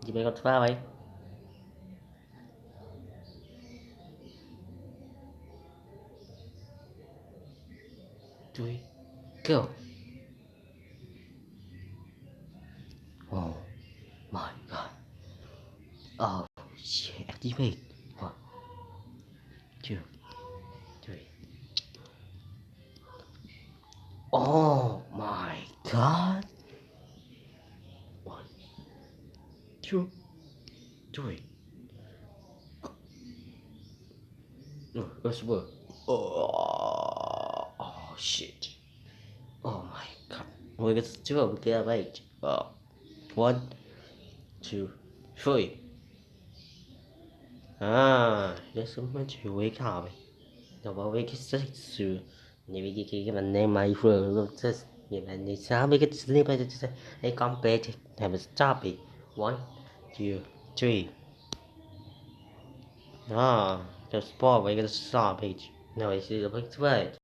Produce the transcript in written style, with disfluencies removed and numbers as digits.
You may got 12 ấy. Three, go. Oh my god. Oh shit, activate. 1, 2, 3. Oh my god. 1, 2, 3. No, that's work. Oh shit. Oh my god. We got 2 get right. 1, 2, 3. There's so much you wake up. No, but we get 6 to. Maybe you can give a name my friend. Just give a name. Sao we get sleep. I just say, complete. Have a stop it. 1, 2, 3. Just pause. We get stop it. No, it's the big way.